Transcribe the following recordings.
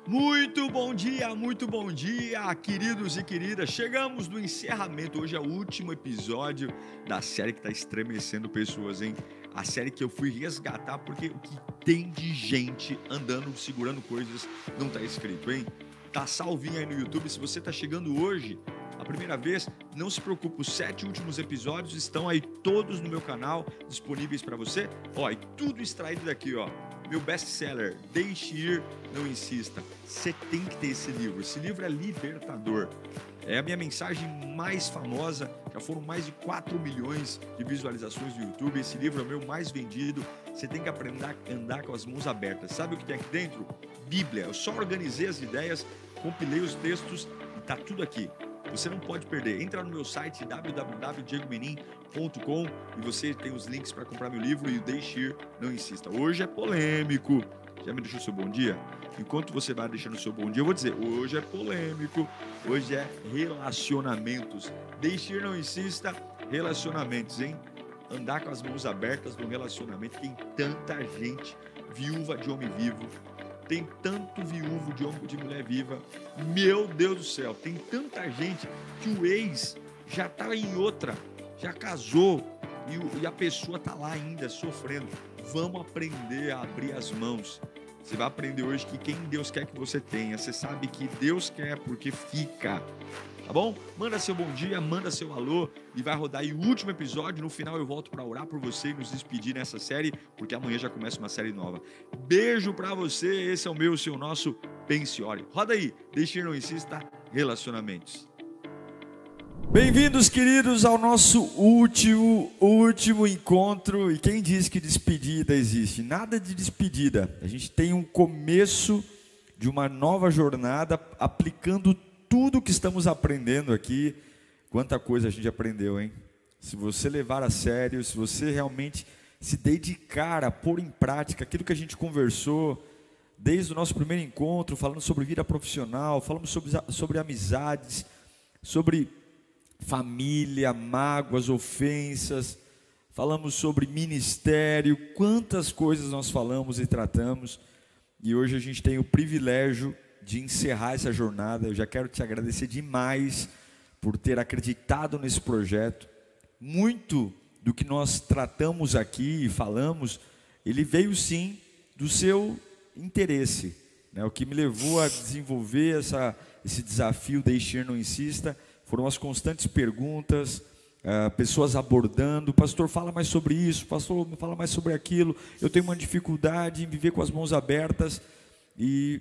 Muito bom dia, queridos e queridas. Chegamos no encerramento. Hoje é o último episódio da série que está estremecendo pessoas, hein? A série que eu fui resgatar porque o que tem de gente andando, segurando coisas, não está escrito, hein? Tá salvinho aí no YouTube. Se você está chegando hoje, a primeira vez, não se preocupe, os 7 últimos episódios estão aí todos no meu canal, disponíveis para você. Ó, e tudo extraído daqui, ó. Meu best-seller, Deixe Ir, Não Insista. Você tem que ter esse livro. Esse livro é libertador. É a minha mensagem mais famosa. Já foram mais de 4 milhões de visualizações no YouTube. Esse livro é o meu mais vendido. Você tem que aprender a andar com as mãos abertas. Sabe o que tem aqui dentro? Bíblia. Eu só organizei as ideias, compilei os textos e tá tudo aqui. Você não pode perder. Entra no meu site www.diegomenin.com e você tem os links para comprar meu livro e o Deixe Ir, Não Insista. Hoje é polêmico. Já me deixou seu bom dia? Enquanto você vai deixando o seu bom dia, eu vou dizer, hoje é polêmico. Hoje é relacionamentos. Deixe Ir, Não Insista, relacionamentos, hein? Andar com as mãos abertas no relacionamento. Tem tanta gente viúva de homem vivo. Tem tanto viúvo de mulher viva. Meu Deus do céu, tem tanta gente que o ex já está em outra, já casou e a pessoa está lá ainda sofrendo. Vamos aprender a abrir as mãos. Você vai aprender hoje que quem Deus quer que você tenha. Você sabe que Deus quer porque fica. Tá bom? Manda seu bom dia, manda seu alô e vai rodar aí o último episódio. No final eu volto para orar por você e nos despedir nessa série, porque amanhã já começa uma série nova. Beijo para você, esse é o meu, o seu, nosso Pense e Ore. Roda aí, Deixe Ir, Não Insista, relacionamentos. Bem-vindos, queridos, ao nosso último encontro. E quem diz que despedida existe? Nada de despedida. A gente tem um começo de uma nova jornada aplicando tudo que estamos aprendendo aqui. Quanta coisa a gente aprendeu, hein? Se você levar a sério, se você realmente se dedicar a pôr em prática aquilo que a gente conversou desde o nosso primeiro encontro, falando sobre vida profissional, falamos sobre amizades, sobre família, mágoas, ofensas, falamos sobre ministério, quantas coisas nós falamos e tratamos. E hoje a gente tem o privilégio de encerrar essa jornada. Eu já quero te agradecer demais por ter acreditado nesse projeto. Muito do que nós tratamos aqui e falamos, ele veio sim do seu interesse, né? O que me levou a desenvolver esse desafio Deixe Ir, Não Insista, foram as constantes perguntas, pessoas abordando, pastor, fala mais sobre isso, pastor, fala mais sobre aquilo, eu tenho uma dificuldade em viver com as mãos abertas. E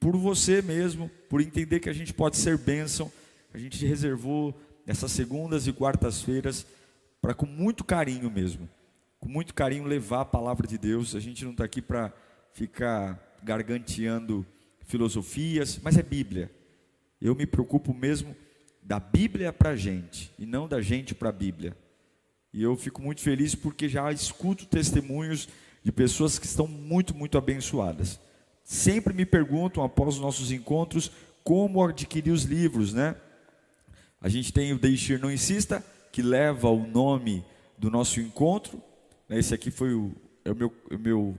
por você mesmo, por entender que a gente pode ser bênção, a gente reservou essas segundas e quartas-feiras para, com muito carinho mesmo, com muito carinho, levar a palavra de Deus. A gente não está aqui para ficar garganteando filosofias, mas é Bíblia. Eu me preocupo mesmo da Bíblia para a gente, e não da gente para a Bíblia. E eu fico muito feliz porque já escuto testemunhos de pessoas que estão muito abençoadas. Sempre me perguntam, após os nossos encontros, como adquirir os livros, né? A gente tem o Deixe Ir, Não Insista, que leva o nome do nosso encontro. Esse aqui foi o meu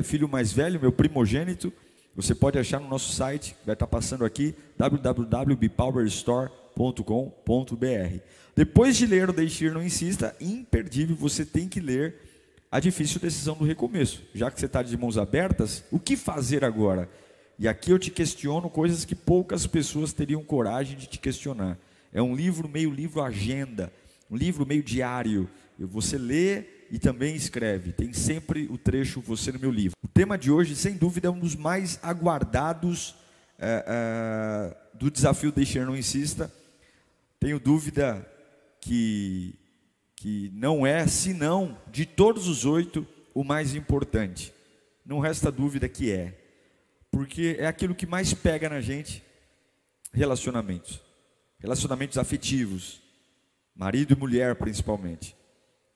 filho mais velho, meu primogênito. Você pode achar no nosso site, vai estar passando aqui, www.bpowerstore.com.br. Depois de ler o Deixe Ir, Não Insista, imperdível, você tem que ler A Difícil Decisão do Recomeço. Já que você está de mãos abertas, o que fazer agora? E aqui eu te questiono coisas que poucas pessoas teriam coragem de te questionar. É um livro meio livro agenda, um livro meio diário. Você lê e também escreve. Tem sempre o trecho Você no Meu Livro. O tema de hoje, sem dúvida, é um dos mais aguardados do desafio Deixe Ir, Não Insista. Tenho dúvida que não é, senão, de todos os 8, o mais importante. Não resta dúvida que é. Porque é aquilo que mais pega na gente, relacionamentos. Relacionamentos afetivos. Marido e mulher, principalmente.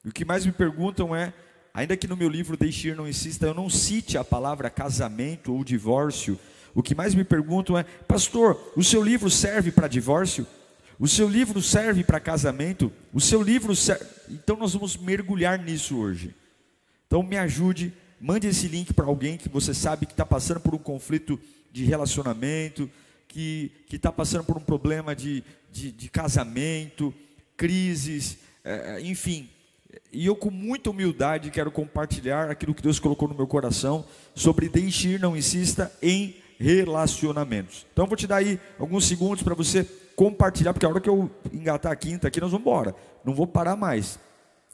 E o que mais me perguntam é, ainda que no meu livro Deixe Ir, Não Insista, eu não cite a palavra casamento ou divórcio, o que mais me perguntam é, pastor, o seu livro serve para divórcio? O seu livro serve para casamento? O seu livro serve... Então nós vamos mergulhar nisso hoje. Então me ajude mande esse link para alguém que você sabe que está passando por um conflito de relacionamento, que está passando por um problema de casamento, crises, enfim. E eu, com muita humildade, quero compartilhar aquilo que Deus colocou no meu coração sobre deixe ir, não insista em relacionamentos. Então eu vou te dar aí alguns segundos para você compartilhar, porque a hora que eu engatar a quinta aqui, nós vamos embora, não vou parar mais.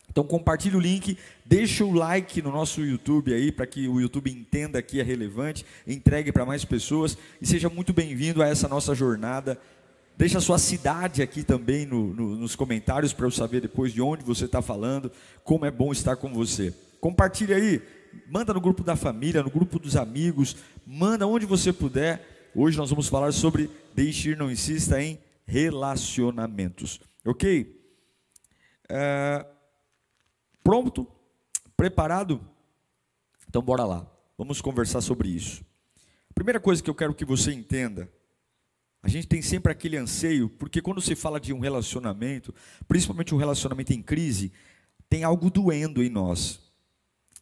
Então compartilhe o link, deixa o like no nosso YouTube aí, para que o YouTube entenda que é relevante, entregue para mais pessoas, e seja muito bem-vindo a essa nossa jornada. Deixa a sua cidade aqui também nos comentários, para eu saber depois de onde você está falando, como é bom estar com você. Compartilhe aí, manda no grupo da família, no grupo dos amigos, manda onde você puder. Hoje nós vamos falar sobre deixe ir, não insista em relacionamentos, ok? Pronto? Preparado? Então bora lá, vamos conversar sobre isso. A primeira coisa que eu quero que você entenda, a gente tem sempre aquele anseio, porque quando se fala de um relacionamento, principalmente um relacionamento em crise, tem algo doendo em nós.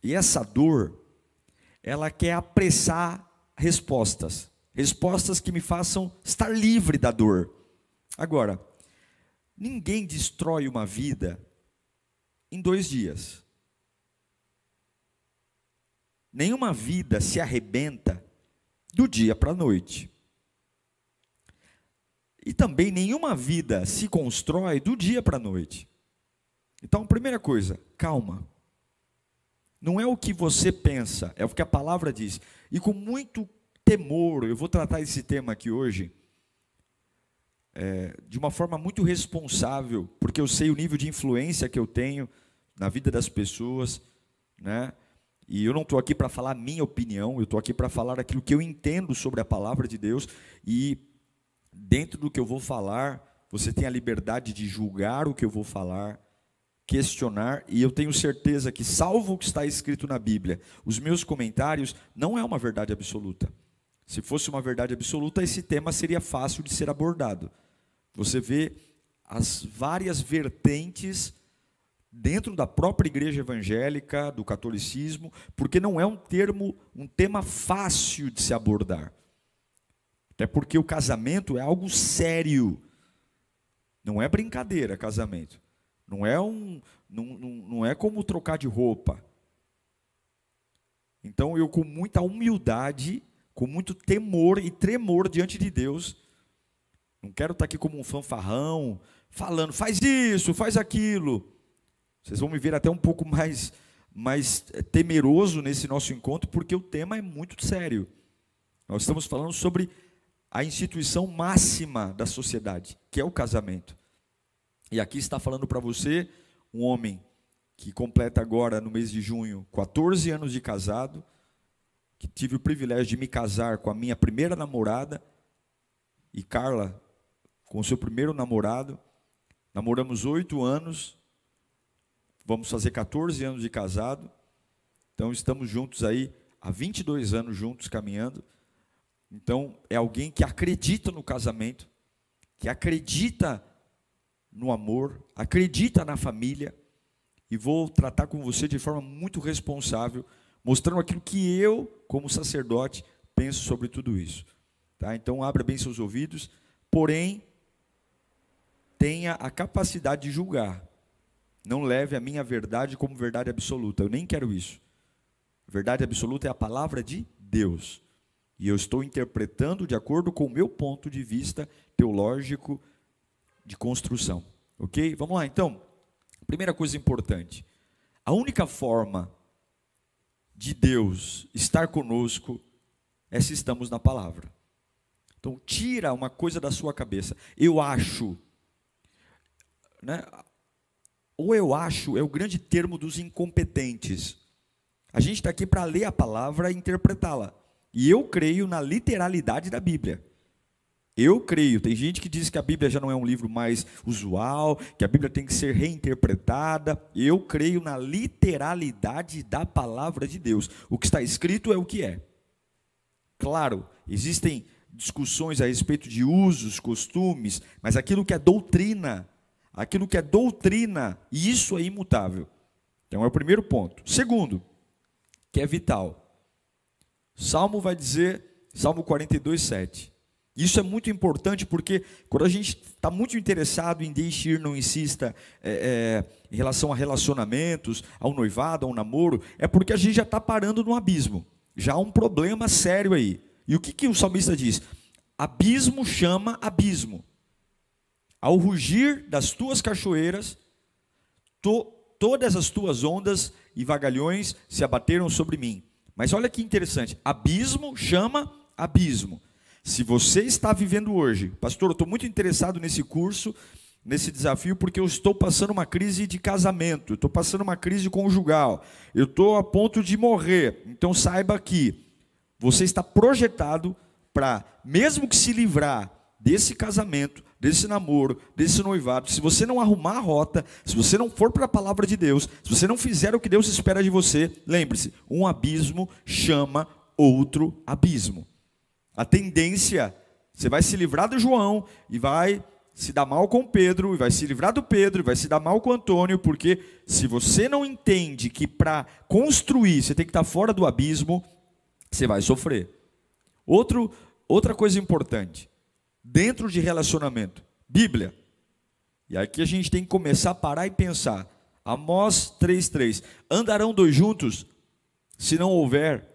E essa dor, ela quer apressar respostas que me façam estar livre da dor. Agora, ninguém destrói uma vida em 2 dias. Nenhuma vida se arrebenta do dia para a noite. E também nenhuma vida se constrói do dia para a noite. Então, primeira coisa, calma. Não é o que você pensa, é o que a palavra diz. E com muito temor, eu vou tratar esse tema aqui hoje, de uma forma muito responsável, porque eu sei o nível de influência que eu tenho na vida das pessoas, né? E eu não estou aqui para falar a minha opinião, eu estou aqui para falar aquilo que eu entendo sobre a palavra de Deus, e dentro do que eu vou falar, você tem a liberdade de julgar o que eu vou falar, questionar, e eu tenho certeza que, salvo o que está escrito na Bíblia, os meus comentários não é uma verdade absoluta. Se fosse uma verdade absoluta, esse tema seria fácil de ser abordado. Você vê as várias vertentes dentro da própria igreja evangélica, do catolicismo, porque não é um tema fácil de se abordar. Até porque o casamento é algo sério. Não é brincadeira, casamento. Não é como trocar de roupa. Então eu, com muita humildade, com muito temor e tremor diante de Deus, não quero estar aqui como um fanfarrão, falando, faz isso, faz aquilo. Vocês vão me ver até um pouco mais temeroso nesse nosso encontro, porque o tema é muito sério. Nós estamos falando sobre a instituição máxima da sociedade, que é o casamento. E aqui está falando para você, um homem que completa agora, no mês de junho, 14 anos de casado, que tive o privilégio de me casar com a minha primeira namorada, e Carla com o seu primeiro namorado. Namoramos 8 anos, vamos fazer 14 anos de casado, então estamos juntos aí, há 22 anos juntos, caminhando. Então, é alguém que acredita no casamento, que acredita no amor, acredita na família, e vou tratar com você de forma muito responsável, mostrando aquilo que eu, como sacerdote, penso sobre tudo isso. Tá? Então, abra bem seus ouvidos, porém, tenha a capacidade de julgar. Não leve a minha verdade como verdade absoluta, eu nem quero isso. Verdade absoluta é a palavra de Deus. E eu estou interpretando de acordo com o meu ponto de vista teológico de construção. Ok? Vamos lá, então. Primeira coisa importante. A única forma de Deus estar conosco é se estamos na palavra. Então, tira uma coisa da sua cabeça. Eu acho. Né? Ou eu acho é o grande termo dos incompetentes. A gente está aqui para ler a palavra e interpretá-la. E eu creio na literalidade da Bíblia. Eu creio. Tem gente que diz que a Bíblia já não é um livro mais usual, que a Bíblia tem que ser reinterpretada. Eu creio na literalidade da palavra de Deus. O que está escrito é o que é. Claro, existem discussões a respeito de usos, costumes, mas aquilo que é doutrina, e isso é imutável. Então é o primeiro ponto. Segundo, que é vital. Salmo vai dizer, Salmo 42, 7. Isso é muito importante porque quando a gente está muito interessado em deixe ir, não insista, em relação a relacionamentos, ao noivado, ao namoro, é porque a gente já está parando no abismo. Já há um problema sério aí. E o que o salmista diz? Abismo chama abismo. Ao rugir das tuas cachoeiras, todas as tuas ondas e vagalhões se abateram sobre mim. Mas olha que interessante, abismo chama abismo. Se você está vivendo hoje, pastor, eu estou muito interessado nesse curso, nesse desafio, porque eu estou passando uma crise de casamento, eu estou passando uma crise conjugal, eu estou a ponto de morrer. Então saiba que você está projetado para, mesmo que se livrar desse casamento, desse namoro, desse noivado, se você não arrumar a rota, se você não for para a palavra de Deus, se você não fizer o que Deus espera de você, lembre-se, um abismo chama outro abismo. A tendência, você vai se livrar do João e vai se dar mal com Pedro, e vai se livrar do Pedro, e vai se dar mal com Antônio, porque se você não entende que para construir você tem que estar fora do abismo, você vai sofrer. Outra coisa importante, dentro de relacionamento, Bíblia. E aqui a gente tem que começar a parar e pensar. Amós 3:3. Andarão dois juntos, se não houver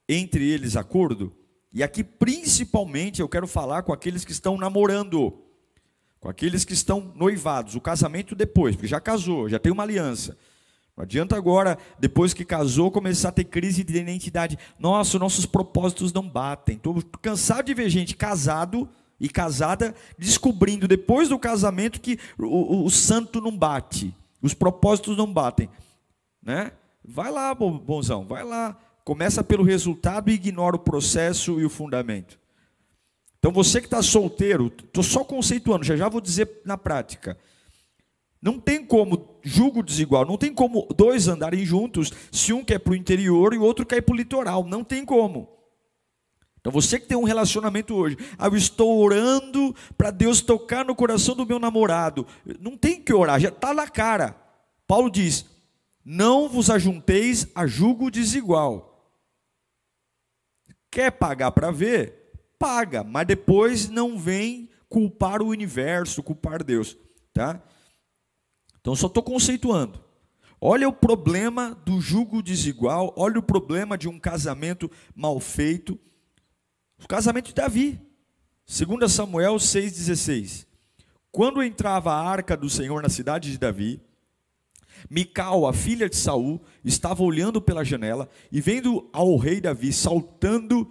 entre eles acordo? E aqui principalmente eu quero falar com aqueles que estão namorando, com aqueles que estão noivados, o casamento depois, porque já casou, já tem uma aliança. Não adianta agora, depois que casou, começar a ter crise de identidade. Nossa, nossos propósitos não batem. Estou cansado de ver gente casado e casada descobrindo depois do casamento que o santo não bate, os propósitos não batem, né? Vai lá, bonzão, vai lá. Começa pelo resultado e ignora o processo e o fundamento. Então você que está solteiro, estou só conceituando, já vou dizer na prática. Não tem como, julgo desigual, não tem como dois andarem juntos se um quer para o interior e o outro quer ir para o litoral, não tem como. Então você que tem um relacionamento hoje, eu estou orando para Deus tocar no coração do meu namorado. Não tem que orar, já está na cara. Paulo diz, não vos ajunteis a julgo desigual. Quer pagar para ver? Paga, mas depois não vem culpar o universo, culpar Deus, tá? Então só estou conceituando. Olha o problema do jugo desigual, olha o problema de um casamento mal feito. O casamento de Davi, 2 Samuel 6,16. Quando entrava a arca do Senhor na cidade de Davi, Mical, a filha de Saul, estava olhando pela janela e vendo ao rei Davi saltando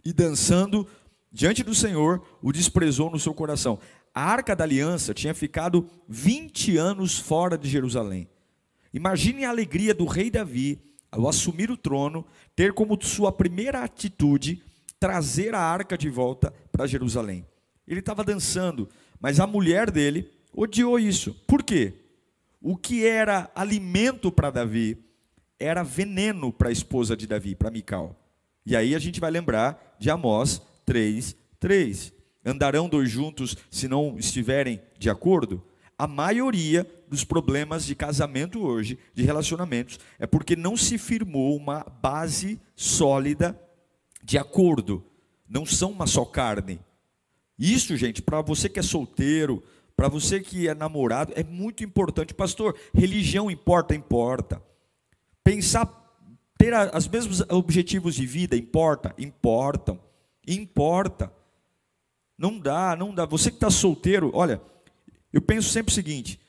e dançando diante do Senhor, o desprezou no seu coração. A arca da aliança tinha ficado 20 anos fora de Jerusalém. Imagine a alegria do rei Davi ao assumir o trono, ter como sua primeira atitude trazer a arca de volta para Jerusalém. Ele estava dançando, mas a mulher dele odiou isso. Por quê? O que era alimento para Davi era veneno para a esposa de Davi, para Mical. E aí a gente vai lembrar de Amós 3:3. Andarão dois juntos se não estiverem de acordo? A maioria dos problemas de casamento hoje, de relacionamentos, é porque não se firmou uma base sólida de acordo. Não são uma só carne. Isso, gente, para você que é solteiro, para você que é namorado, é muito importante. Pastor, religião importa? Importa. Pensar, ter os mesmos objetivos de vida, importa? Importam. Importa. Não dá. Você que está solteiro, olha, eu penso sempre o seguinte,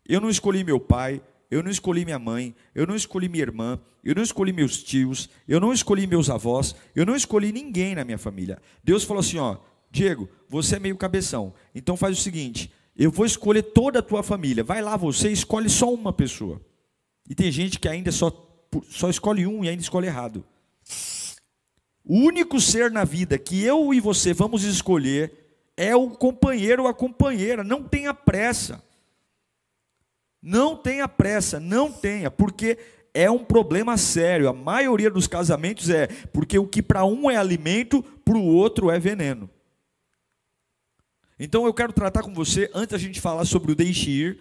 eu não escolhi meu pai, eu não escolhi minha mãe, eu não escolhi minha irmã, eu não escolhi meus tios, eu não escolhi meus avós, eu não escolhi ninguém na minha família. Deus falou assim, ó, Diego, você é meio cabeção, então faz o seguinte, eu vou escolher toda a tua família, vai lá você escolhe só uma pessoa. E tem gente que ainda só escolhe um e ainda escolhe errado. O único ser na vida que eu e você vamos escolher é o companheiro ou a companheira. Não tenha pressa. Não tenha pressa, não tenha, porque é um problema sério. A maioria dos casamentos é porque o que para um é alimento, para o outro é veneno. Então eu quero tratar com você, antes da gente falar sobre o deixe ir,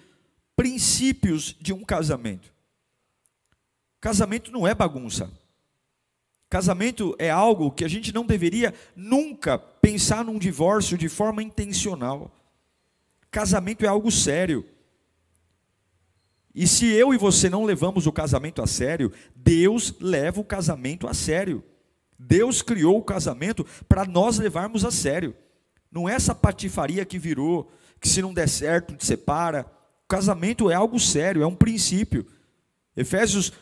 princípios de um casamento. Casamento não é bagunça. Casamento é algo que a gente não deveria nunca pensar num divórcio de forma intencional. Casamento é algo sério. E se eu e você não levamos o casamento a sério, Deus leva o casamento a sério. Deus criou o casamento para nós levarmos a sério. Não é essa patifaria que virou, que se não der certo, te separa. O casamento é algo sério, é um princípio. Efésios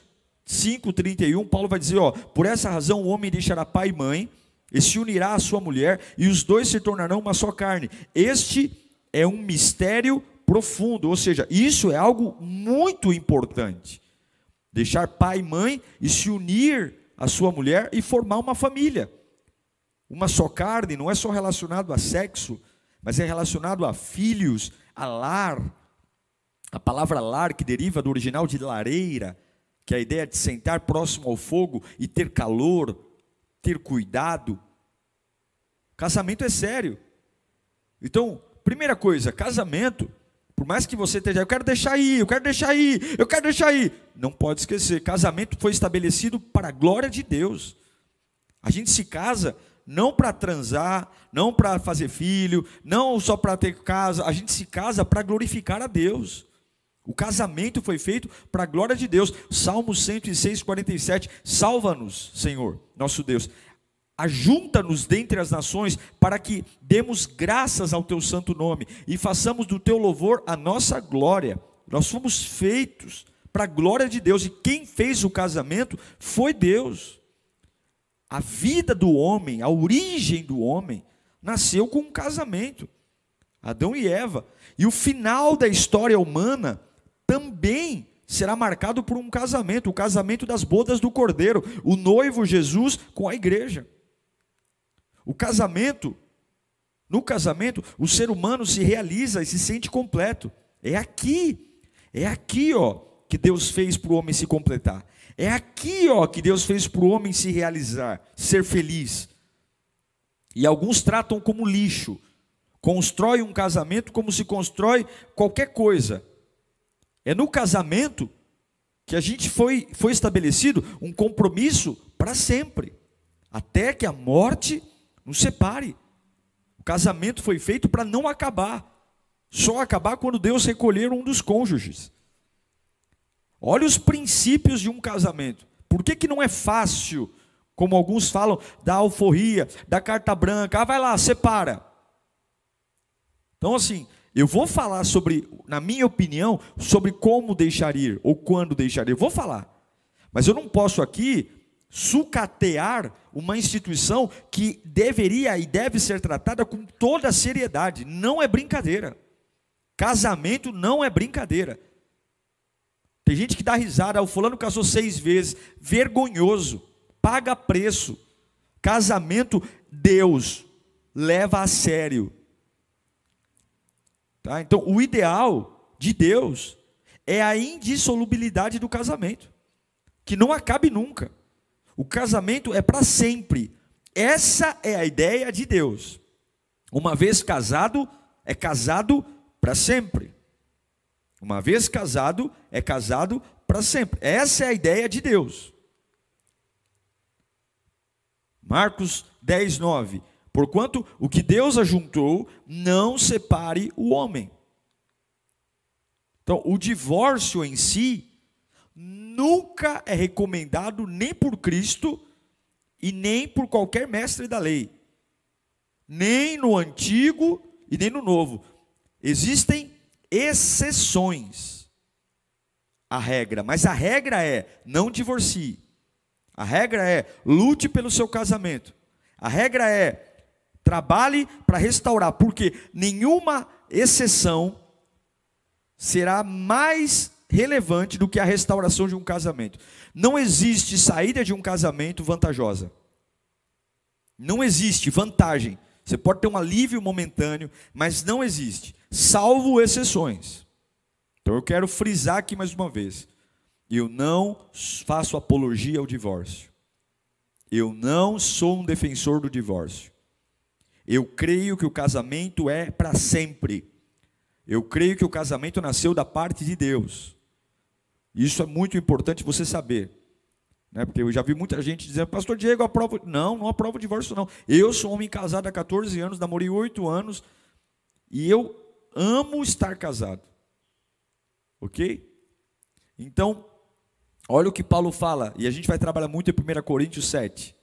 5:31, Paulo vai dizer, por essa razão o homem deixará pai e mãe, e se unirá à sua mulher, e os dois se tornarão uma só carne. Este é um mistério profundo, ou seja, isso é algo muito importante. Deixar pai e mãe e se unir à sua mulher e formar uma família. Uma só carne não é só relacionado a sexo, mas é relacionado a filhos, a lar. A palavra lar, que deriva do original de lareira, que é a ideia de sentar próximo ao fogo e ter calor, ter cuidado. Casamento é sério. Então, primeira coisa, casamento, por mais que você esteja, eu quero deixar ir, não pode esquecer, casamento foi estabelecido para a glória de Deus. A gente se casa não para transar, não para fazer filho, não só para ter casa, a gente se casa para glorificar a Deus. O casamento foi feito para a glória de Deus. Salmo 106:47, salva-nos, Senhor, nosso Deus. Ajunta-nos dentre as nações, para que demos graças ao teu santo nome, e façamos do teu louvor a nossa glória. Nós fomos feitos para a glória de Deus, e quem fez o casamento foi Deus. A vida do homem, a origem do homem, nasceu com um casamento. Adão e Eva. E o final da história humana também será marcado por um casamento, o casamento das bodas do Cordeiro, o noivo Jesus com a igreja. O casamento, no casamento, o ser humano se realiza e se sente completo. É aqui que Deus fez para o homem se completar. É aqui que Deus fez para o homem se realizar, ser feliz. E alguns tratam como lixo, constrói um casamento como se constrói qualquer coisa. É no casamento que a gente foi estabelecido um compromisso para sempre, até que a morte nos separe. O casamento foi feito para não acabar, só acabar quando Deus recolher um dos cônjuges. Olha os princípios de um casamento. Por que não é fácil, como alguns falam, da alforria, da carta branca, vai lá, separa. Então assim, eu vou falar sobre, na minha opinião, sobre como deixar ir, ou quando deixar ir, eu vou falar. Mas eu não posso aqui sucatear uma instituição que deveria e deve ser tratada com toda a seriedade. Não é brincadeira. Casamento não é brincadeira. Tem gente que dá risada, o fulano casou 6 vezes, vergonhoso, paga preço. Casamento, Deus leva a sério. Tá? Então, o ideal de Deus é a indissolubilidade do casamento, que não acabe nunca. O casamento é para sempre. Essa é a ideia de Deus. Uma vez casado, é casado para sempre. Uma vez casado, é casado para sempre. Essa é a ideia de Deus. Marcos 10:9. Porquanto o que Deus ajuntou, não separe o homem. Então, o divórcio em si nunca é recomendado nem por Cristo e nem por qualquer mestre da lei. Nem no Antigo e nem no Novo. Existem exceções à regra, mas a regra é: não divorcie. A regra é: lute pelo seu casamento. A regra é: trabalhe para restaurar, porque nenhuma exceção será mais relevante do que a restauração de um casamento. Não existe saída de um casamento vantajosa. Não existe vantagem. Você pode ter um alívio momentâneo, mas não existe, salvo exceções. Então eu quero frisar aqui mais uma vez: eu não faço apologia ao divórcio. Eu não sou um defensor do divórcio. Eu creio que o casamento é para sempre. Eu creio que o casamento nasceu da parte de Deus. Isso é muito importante você saber. né? Porque eu já vi muita gente dizendo, pastor Diego, aprovo. Não, não aprovo o divórcio, não. Eu sou um homem casado há 14 anos, namorei 8 anos, e eu amo estar casado. Ok? Então, olha o que Paulo fala, e a gente vai trabalhar muito em 1 Coríntios 7.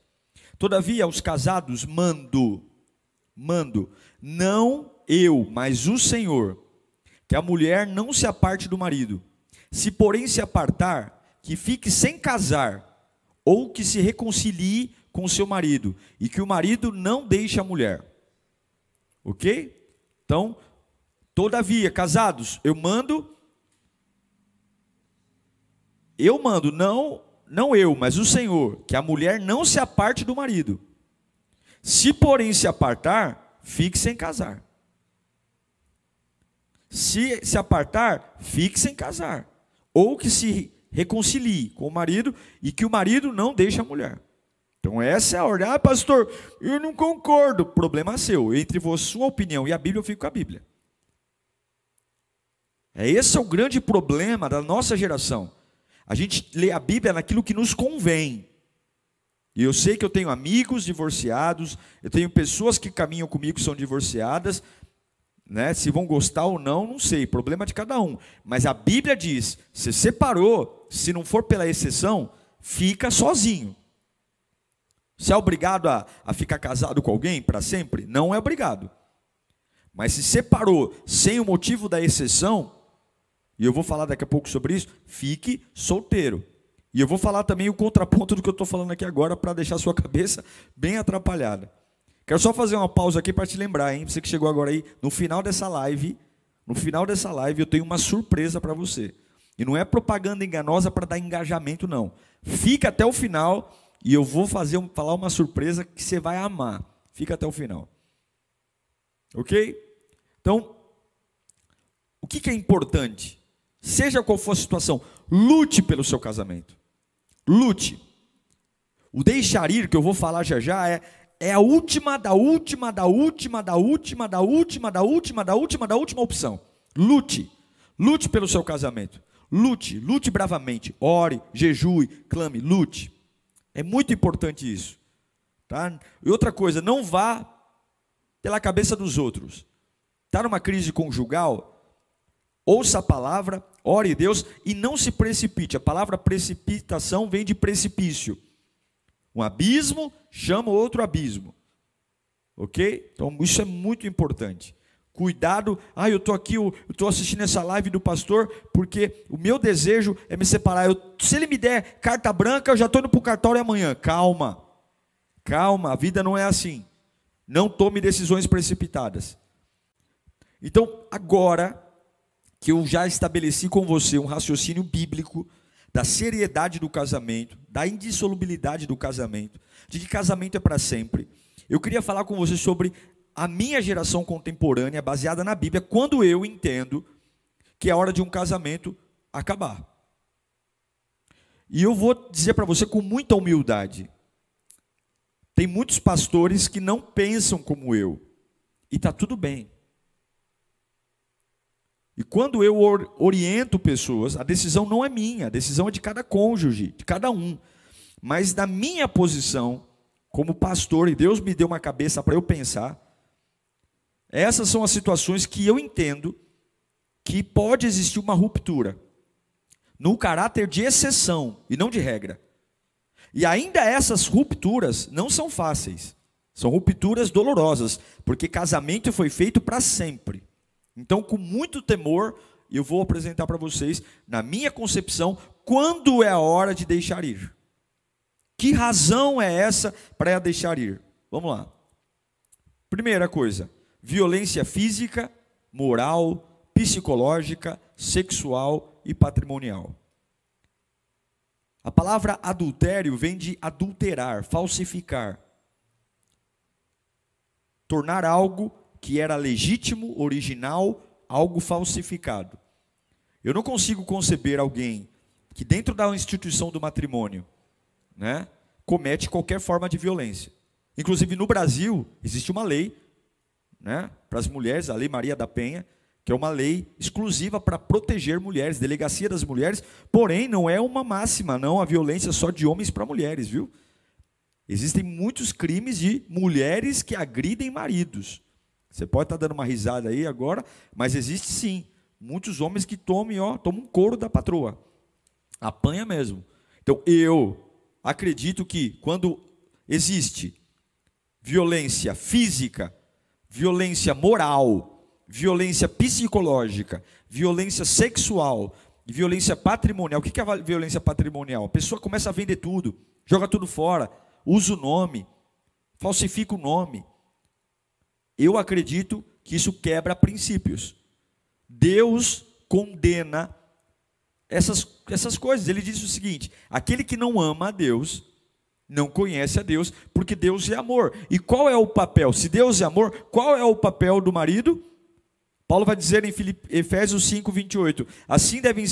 Todavia, aos casados mando, não eu, mas o Senhor, que a mulher não se aparte do marido. Se porém se apartar, que fique sem casar, ou que se reconcilie com o seu marido, e que o marido não deixe a mulher. Ok? Então, todavia, casados, eu mando, não eu, mas o Senhor, que a mulher não se aparte do marido. Se porém se apartar, fique sem casar. Se apartar, fique sem casar. Ou que se reconcilie com o marido e que o marido não deixe a mulher. Então essa é a ordem. Ah, pastor, eu não concordo. Problema seu. Entre sua opinião e a Bíblia, eu fico com a Bíblia. Esse é o grande problema da nossa geração. A gente lê a Bíblia naquilo que nos convém. E eu sei que eu tenho amigos divorciados, eu tenho pessoas que caminham comigo que são divorciadas, né? Se vão gostar ou não, não sei, problema de cada um. Mas a Bíblia diz, se separou, se não for pela exceção, fica sozinho. Se é obrigado a ficar casado com alguém para sempre? Não é obrigado. Mas se separou sem o motivo da exceção, e eu vou falar daqui a pouco sobre isso, fique solteiro. E eu vou falar também o contraponto do que eu estou falando aqui agora, para deixar a sua cabeça bem atrapalhada. Quero só fazer uma pausa aqui para te lembrar, hein? Você que chegou agora aí, no final dessa live eu tenho uma surpresa para você. E não é propaganda enganosa para dar engajamento, não. Fica até o final e eu vou falar uma surpresa que você vai amar. Fica até o final. Ok? Então, o que é importante? Seja qual for a situação, lute pelo seu casamento. Lute. O deixar ir, que eu vou falar já é a última opção. Lute. Lute pelo seu casamento. Lute bravamente. Ore, jejue, clame, lute. É muito importante isso. Tá? E outra coisa, não vá pela cabeça dos outros. Está numa crise conjugal? Ouça a palavra, ore a Deus e não se precipite. A palavra precipitação vem de precipício. Um abismo chama outro abismo. Ok? Então isso é muito importante. Cuidado. Eu estou aqui, eu estou assistindo essa live do pastor, porque o meu desejo é me separar. Se ele me der carta branca, eu já estou indo para o cartório amanhã. Calma. Calma, a vida não é assim. Não tome decisões precipitadas. Então, agora que eu já estabeleci com você um raciocínio bíblico da seriedade do casamento, da indissolubilidade do casamento, de que casamento é para sempre, eu queria falar com você sobre a minha geração contemporânea, baseada na Bíblia, quando eu entendo que é hora de um casamento acabar. E eu vou dizer para você com muita humildade, tem muitos pastores que não pensam como eu, e está tudo bem. E quando eu oriento pessoas, a decisão não é minha, a decisão é de cada cônjuge, de cada um. Mas da minha posição, como pastor, e Deus me deu uma cabeça para eu pensar, essas são as situações que eu entendo que pode existir uma ruptura, no caráter de exceção e não de regra. E ainda essas rupturas não são fáceis, são rupturas dolorosas, porque casamento foi feito para sempre. Então, com muito temor, eu vou apresentar para vocês, na minha concepção, quando é a hora de deixar ir. Que razão é essa para deixar ir? Vamos lá. Primeira coisa, violência física, moral, psicológica, sexual e patrimonial. A palavra adultério vem de adulterar, falsificar. Tornar algo que era legítimo, original, algo falsificado. Eu não consigo conceber alguém que dentro da instituição do matrimônio, né, comete qualquer forma de violência. Inclusive no Brasil, existe uma lei, né, para as mulheres, a Lei Maria da Penha, que é uma lei exclusiva para proteger mulheres, delegacia das mulheres, porém não é uma máxima, não, a violência só de homens para mulheres, viu? Existem muitos crimes de mulheres que agridem maridos. Você pode estar dando uma risada aí agora, mas existe sim, muitos homens que tomam um couro da patroa, apanha mesmo. Então eu acredito que quando existe violência física, violência moral, violência psicológica, violência sexual, violência patrimonial. O que é a violência patrimonial? A pessoa começa a vender tudo, joga tudo fora, usa o nome, falsifica o nome. Eu acredito que isso quebra princípios. Deus condena essas coisas. Ele diz o seguinte: aquele que não ama a Deus, não conhece a Deus, porque Deus é amor. E qual é o papel? Se Deus é amor, qual é o papel do marido? Paulo vai dizer em Efésios 5:28, assim devem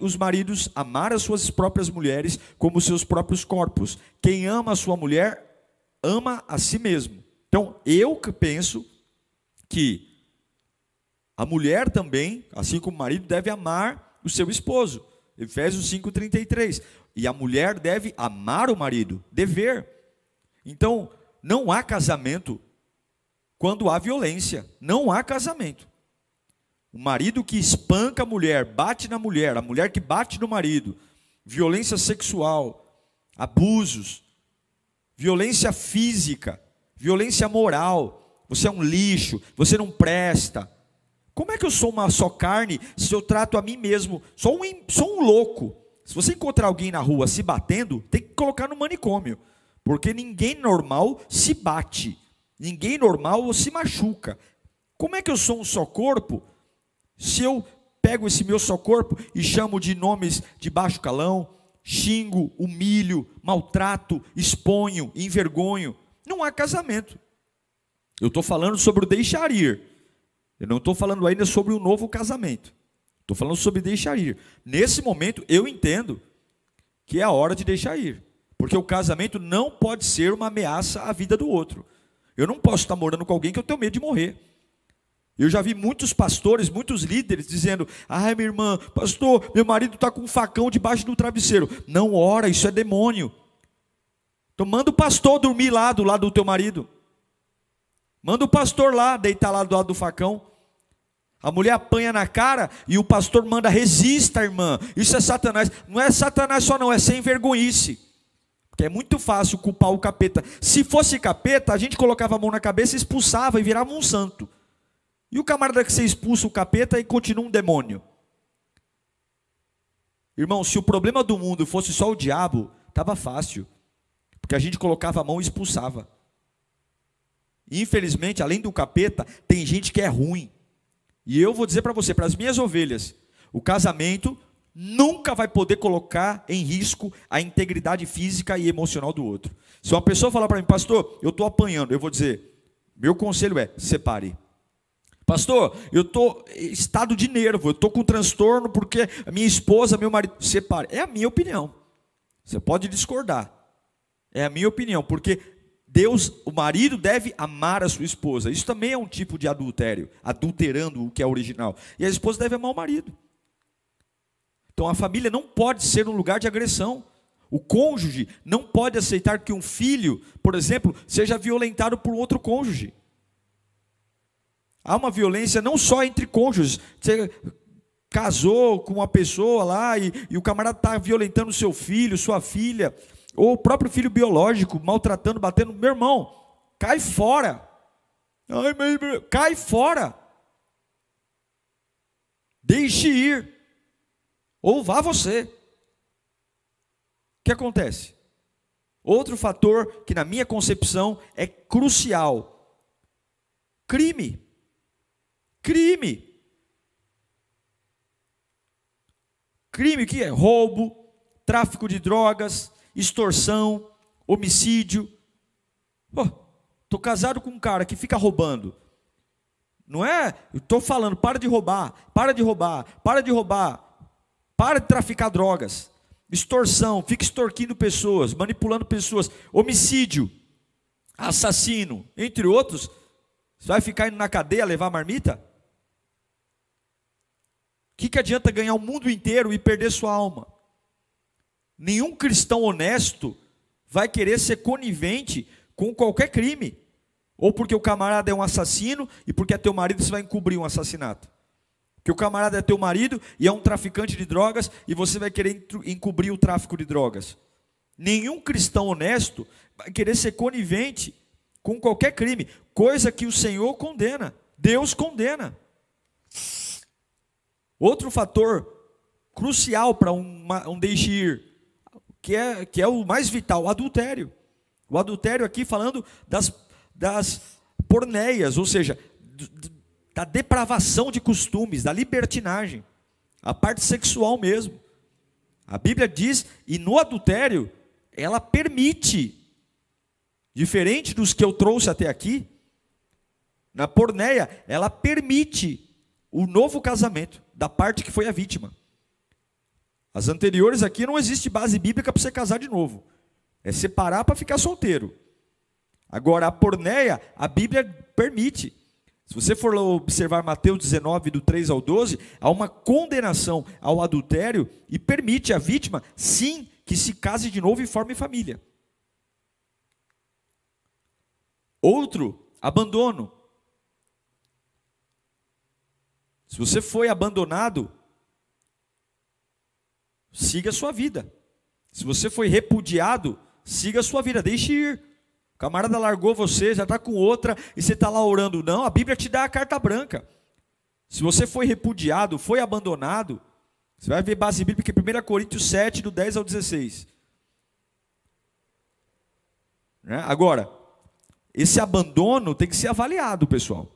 os maridos amar as suas próprias mulheres como os seus próprios corpos. Quem ama a sua mulher, ama a si mesmo. Então, eu penso que a mulher também, assim como o marido, deve amar o seu esposo. Efésios 5:33. E a mulher deve amar o marido, dever. Então, não há casamento quando há violência, não há casamento. O marido que espanca a mulher, bate na mulher, a mulher que bate no marido, violência sexual, abusos, violência física, violência moral, você é um lixo, você não presta. Como é que eu sou uma só carne se eu trato a mim mesmo? Sou um louco. Se você encontrar alguém na rua se batendo, tem que colocar no manicômio, porque ninguém normal se bate. Ninguém normal se machuca. Como é que eu sou um só corpo, se eu pego esse meu só corpo e chamo de nomes de baixo calão, xingo, humilho, maltrato, exponho, envergonho? Não há casamento. Eu estou falando sobre o deixar ir. Eu não estou falando ainda sobre o novo casamento. Estou falando sobre deixar ir. Nesse momento, eu entendo que é a hora de deixar ir. Porque o casamento não pode ser uma ameaça à vida do outro. Eu não posso estar morando com alguém que eu tenho medo de morrer. Eu já vi muitos pastores, muitos líderes dizendo: ai, minha irmã, pastor, meu marido está com um facão debaixo do travesseiro. Não ora, isso é demônio. Então manda o pastor dormir lá do lado do teu marido. Manda o pastor lá, deitar lá do lado do facão. A mulher apanha na cara e o pastor manda: resista, irmã. Isso é Satanás. Não é Satanás só não, é sem vergonhice. Porque é muito fácil culpar o capeta. Se fosse capeta, a gente colocava a mão na cabeça, expulsava e virava um santo. E o camarada que você expulsa o capeta e continua um demônio. Irmão, se o problema do mundo fosse só o diabo, estava fácil. Porque a gente colocava a mão e expulsava. Infelizmente, além do capeta, tem gente que é ruim. E eu vou dizer para você, para as minhas ovelhas, o casamento nunca vai poder colocar em risco a integridade física e emocional do outro. Se uma pessoa falar para mim: pastor, eu estou apanhando, eu vou dizer, meu conselho é: separe. Pastor, eu estou em estado de nervo, eu estou com transtorno porque a minha esposa, meu marido... Separe. É a minha opinião. Você pode discordar. É a minha opinião, porque Deus, o marido deve amar a sua esposa. Isso também é um tipo de adultério, adulterando o que é original. E a esposa deve amar o marido. Então a família não pode ser um lugar de agressão. O cônjuge não pode aceitar que um filho, por exemplo, seja violentado por outro cônjuge. Há uma violência não só entre cônjuges. Você casou com uma pessoa lá e o camarada está violentando seu filho, sua filha, ou o próprio filho biológico, maltratando, batendo. Meu irmão, cai fora. Cai fora. Deixe ir. Ou vá você. O que acontece? Outro fator que na minha concepção é crucial: crime. Crime. Crime, o que é? Roubo, tráfico de drogas, extorsão, homicídio. Estou casado com um cara que fica roubando. Não é? Eu estou falando: para de roubar, para de roubar, para de roubar. Para de traficar drogas. Extorsão, fica extorquindo pessoas, manipulando pessoas. Homicídio, assassino, entre outros. Você vai ficar indo na cadeia levar marmita? O que adianta ganhar o mundo inteiro e perder sua alma? Nenhum cristão honesto vai querer ser conivente com qualquer crime. Ou porque o camarada é um assassino e porque é teu marido você vai encobrir um assassinato. Que o camarada é teu marido e é um traficante de drogas e você vai querer encobrir o tráfico de drogas. Nenhum cristão honesto vai querer ser conivente com qualquer crime, coisa que o Senhor condena, Deus condena. Outro fator crucial para um deixe ir, que é o mais vital, o adultério. O adultério aqui falando das porneias, ou seja, da depravação de costumes, da libertinagem, a parte sexual mesmo. A Bíblia diz, e no adultério, ela permite, diferente dos que eu trouxe até aqui, na porneia, ela permite o novo casamento, da parte que foi a vítima. As anteriores aqui não existe base bíblica para você casar de novo. É separar para ficar solteiro. Agora, a porneia, a Bíblia permite. Se você for observar Mateus 19, do 3 ao 12, há uma condenação ao adultério e permite a vítima, sim, que se case de novo e forme família. Outro, abandono. Se você foi abandonado, siga a sua vida. Se você foi repudiado, siga a sua vida, deixe ir. O camarada largou você, já está com outra, e você está lá orando. Não, a Bíblia te dá a carta branca. Se você foi repudiado, foi abandonado, você vai ver base bíblica em 1 Coríntios 7, do 10 ao 16. Né? Agora, esse abandono tem que ser avaliado, pessoal.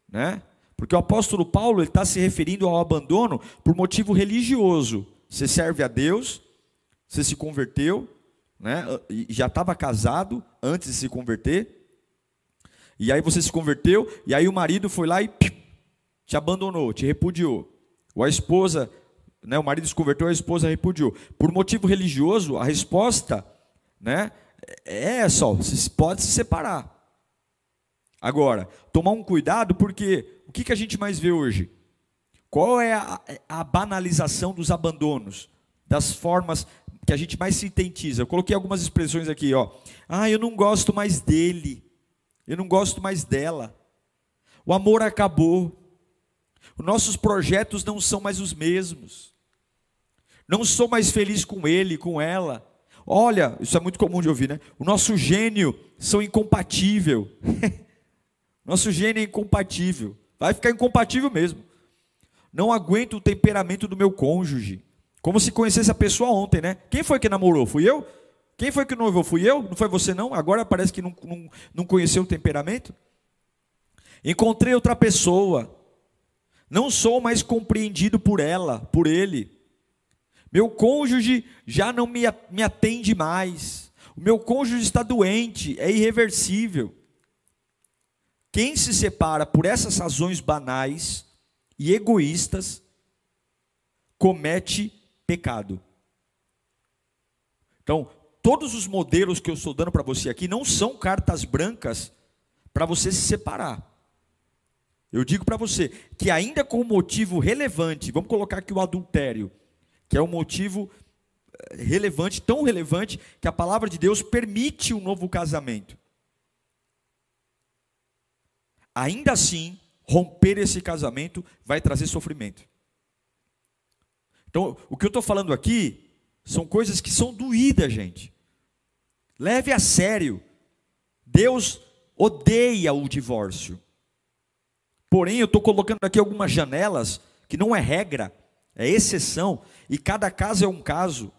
Né? Porque o apóstolo Paulo está se referindo ao abandono por motivo religioso. Você serve a Deus, você se converteu, né? Já estava casado antes de se converter, e aí você se converteu, e aí o marido foi lá e te abandonou, te repudiou. Ou a esposa, né, o marido se converteu, a esposa repudiou. Por motivo religioso, a resposta, né, é só, você pode se separar. Agora, tomar um cuidado, porque o que a gente mais vê hoje? Qual é a banalização dos abandonos, das formas que a gente mais sintetiza? Eu coloquei algumas expressões aqui, ó. Ah, eu não gosto mais dele, eu não gosto mais dela, o amor acabou, os nossos projetos não são mais os mesmos, não sou mais feliz com ele, com ela. Olha, isso é muito comum de ouvir, né? O nosso gênio são incompatível. Nosso gênio é incompatível, vai ficar incompatível mesmo. Não aguento o temperamento do meu cônjuge. Como se conhecesse a pessoa ontem, né? Quem foi que namorou? Fui eu? Quem foi que noivou? Fui eu? Não foi você não? Agora parece que não conheceu o temperamento. Encontrei outra pessoa. Não sou mais compreendido por ela, por ele. Meu cônjuge já não me atende mais. O meu cônjuge está doente, é irreversível. Quem se separa por essas razões banais e egoístas, comete pecado. Então, todos os modelos que eu estou dando para você aqui não são cartas brancas para você se separar. Eu digo para você que ainda com um motivo relevante, vamos colocar aqui o adultério, que é um motivo relevante, tão relevante, que a palavra de Deus permite um novo casamento. Ainda assim, romper esse casamento vai trazer sofrimento. Então, o que eu estou falando aqui são coisas que são doídas, gente. Leve a sério. Deus odeia o divórcio. Porém, eu estou colocando aqui algumas janelas, que não é regra, é exceção, e cada caso é um caso.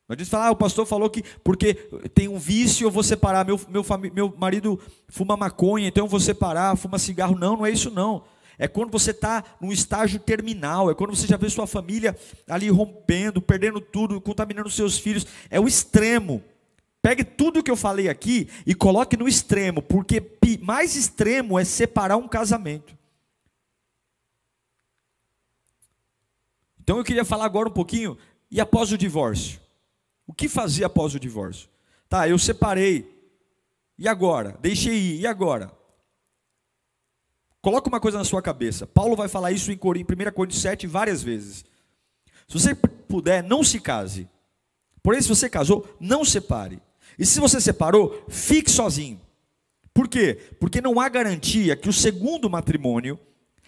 Não adianta falar, o pastor falou que porque tem um vício eu vou separar, meu marido fuma maconha, então eu vou separar, fuma cigarro. Não, não é isso não. É quando você está num estágio terminal, é quando você já vê sua família ali rompendo, perdendo tudo, contaminando seus filhos. É o extremo. Pegue tudo que eu falei aqui e coloque no extremo, porque mais extremo é separar um casamento. Então eu queria falar agora um pouquinho, e após o divórcio? O que fazer após o divórcio? Tá, eu separei, e agora? Deixei ir, e agora? Coloca uma coisa na sua cabeça. Paulo vai falar isso em 1 Coríntios 7 várias vezes. Se você puder, não se case. Porém, se você casou, não separe. E se você separou, fique sozinho. Por quê? Porque não há garantia que o segundo matrimônio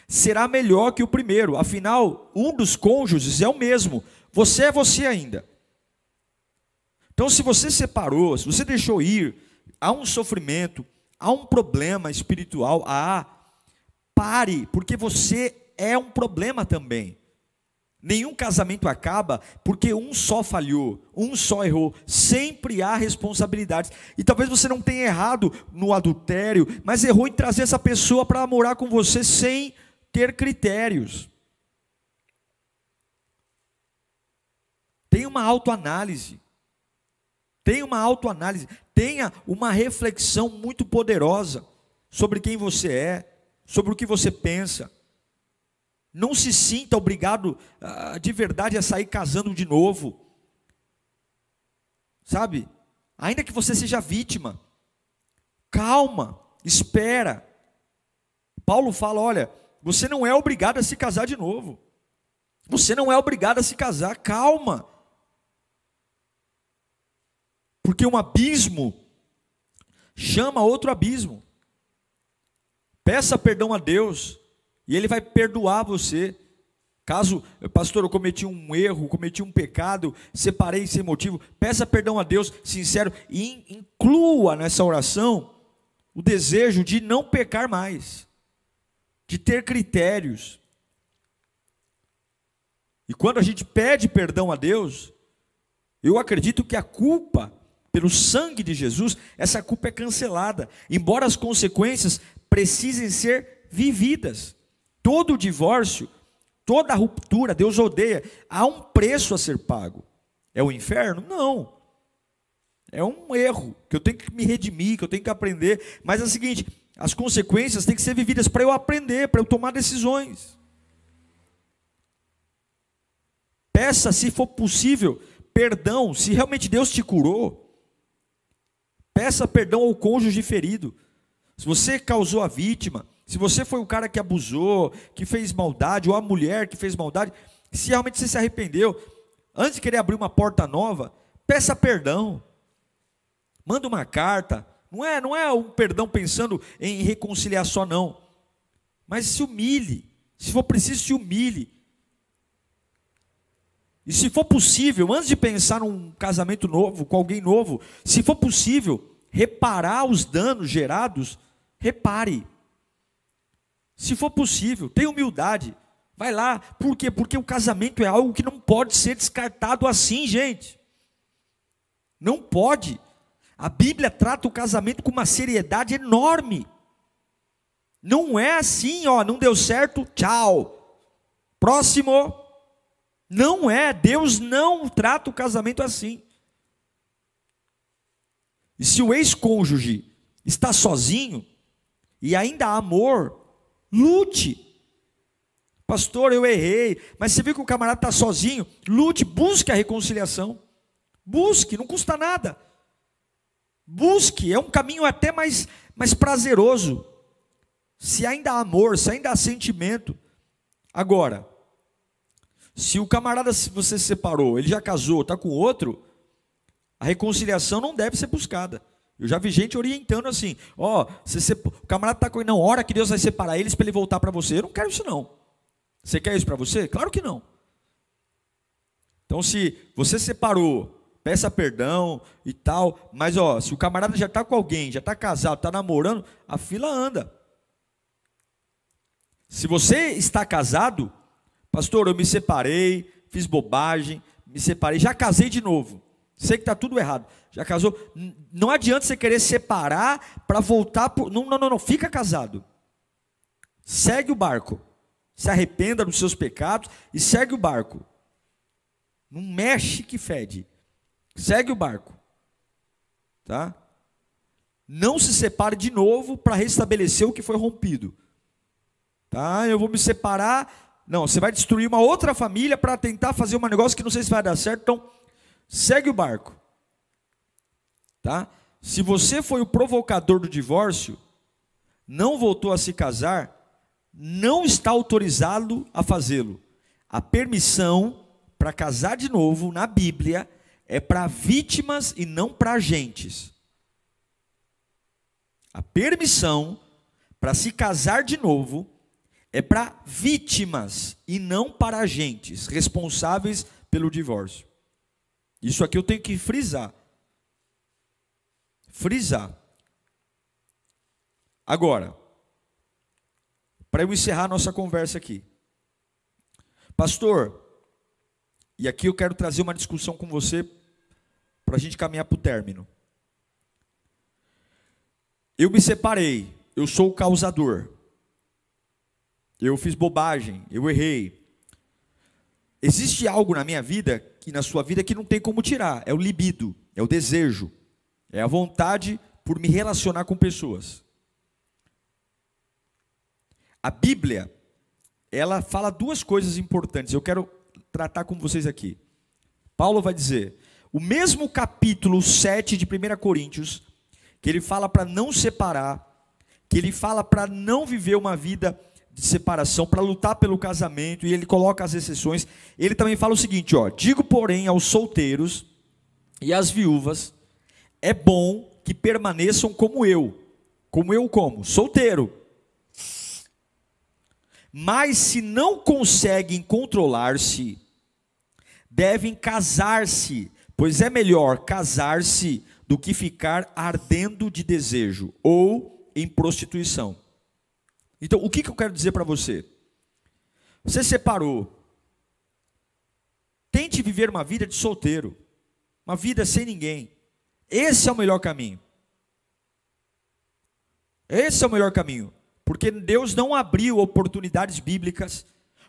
será melhor que o primeiro. Afinal, um dos cônjuges é o mesmo. Você é você ainda. Então, se você separou, se você deixou ir, há um sofrimento, há um problema espiritual, pare, porque você é um problema também. Nenhum casamento acaba porque um só falhou, um só errou. Sempre há responsabilidades. E talvez você não tenha errado no adultério, mas errou em trazer essa pessoa para morar com você sem ter critérios. Tenha uma autoanálise. Tenha uma autoanálise. Tenha uma reflexão muito poderosa sobre quem você é, sobre o que você pensa. Não se sinta obrigado de verdade a sair casando de novo. Sabe? Ainda que você seja vítima. Calma, espera. Paulo fala, olha, você não é obrigado a se casar de novo. Você não é obrigado a se casar, calma. Porque um abismo chama outro abismo. Peça perdão a Deus. E Ele vai perdoar você. Caso, pastor, eu cometi um erro, cometi um pecado, separei sem motivo, peça perdão a Deus, sincero, e inclua nessa oração o desejo de não pecar mais, de ter critérios. E quando a gente pede perdão a Deus, eu acredito que a culpa, pelo sangue de Jesus, essa culpa é cancelada, embora as consequências precisem ser vividas. Todo divórcio, toda ruptura, Deus odeia. Há um preço a ser pago. É o inferno? Não. É um erro, que eu tenho que me redimir, que eu tenho que aprender. Mas é o seguinte, as consequências têm que ser vividas para eu aprender, para eu tomar decisões. Peça, se for possível, perdão. Se realmente Deus te curou, peça perdão ao cônjuge ferido. Se você causou a vítima, se você foi o cara que abusou, que fez maldade, ou a mulher que fez maldade, se realmente você se arrependeu, antes de querer abrir uma porta nova, peça perdão. Manda uma carta. Não é um perdão pensando em reconciliar só, não. Mas se humilhe. Se for preciso, se humilhe. E se for possível, antes de pensar num casamento novo, com alguém novo, se for possível, reparar os danos gerados, repare. Se for possível, tenha humildade. Vai lá. Por quê? Porque o casamento é algo que não pode ser descartado assim, gente. Não pode. A Bíblia trata o casamento com uma seriedade enorme. Não é assim, ó, não deu certo, tchau. Próximo. Não é. Deus não trata o casamento assim. E se o ex-cônjuge está sozinho e ainda há amor, lute. Pastor, eu errei. Mas você viu que o camarada está sozinho? Lute, busque a reconciliação. Busque, não custa nada. Busque, é um caminho até mais prazeroso. Se ainda há amor, se ainda há sentimento. Agora, se o camarada, se você se separou, ele já casou, está com outro, a reconciliação não deve ser buscada. Eu já vi gente orientando assim, ó, o camarada está com ele, não, ora que Deus vai separar eles para ele voltar para você. Eu não quero isso não. Você quer isso para você? Claro que não. Então se você separou, peça perdão e tal, mas ó, se o camarada já está com alguém, já está casado, está namorando, a fila anda. Se você está casado, pastor, eu me separei, fiz bobagem, me separei, já casei de novo. Sei que está tudo errado. Já casou. Não adianta você querer separar para voltar. Não. Fica casado. Segue o barco. Se arrependa dos seus pecados e segue o barco. Não mexe que fede. Segue o barco. Tá? Não se separe de novo para restabelecer o que foi rompido. Tá? Eu vou me separar. Não, você vai destruir uma outra família para tentar fazer um negócio que não sei se vai dar certo. Então, segue o barco. Tá? Se você foi o provocador do divórcio, não voltou a se casar, não está autorizado a fazê-lo. A permissão para casar de novo na Bíblia é para vítimas e não para agentes. A permissão para se casar de novo é para vítimas e não para agentes responsáveis pelo divórcio. Isso aqui eu tenho que frisar. Frisar. Agora, para eu encerrar nossa conversa aqui. Pastor, e aqui eu quero trazer uma discussão com você para a gente caminhar para o término. Eu me separei, eu sou o causador. Eu fiz bobagem, eu errei. Existe algo na minha vida e na sua vida que não tem como tirar. É o libido, é o desejo, é a vontade por me relacionar com pessoas. A Bíblia, ela fala duas coisas importantes. Eu quero tratar com vocês aqui. Paulo vai dizer, o mesmo capítulo 7 de 1 Coríntios, que ele fala para não separar, que ele fala para não viver uma vida de separação, para lutar pelo casamento, e ele coloca as exceções. Ele também fala o seguinte, ó: digo, porém, aos solteiros e às viúvas, é bom que permaneçam como eu. Como? Solteiro. Mas se não conseguem controlar-se, devem casar-se, pois é melhor casar-se do que ficar ardendo de desejo ou em prostituição. Então, o que eu quero dizer para você? Você separou. Tente viver uma vida de solteiro, uma vida sem ninguém. Esse é o melhor caminho. Esse é o melhor caminho. Porque Deus não abriu oportunidades bíblicas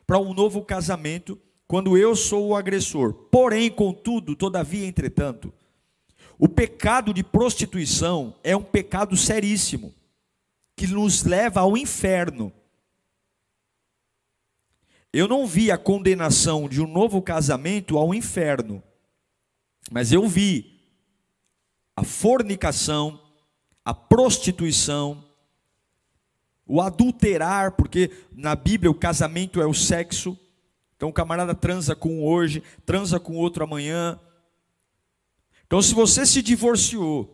para um novo casamento quando eu sou o agressor. Porém, contudo, todavia, entretanto, o pecado de prostituição é um pecado seríssimo, que nos leva ao inferno. Eu não vi a condenação de um novo casamento ao inferno, mas eu vi a fornicação, a prostituição, o adulterar, porque na Bíblia o casamento é o sexo. Então o camarada transa com um hoje, transa com outro amanhã. Então se você se divorciou,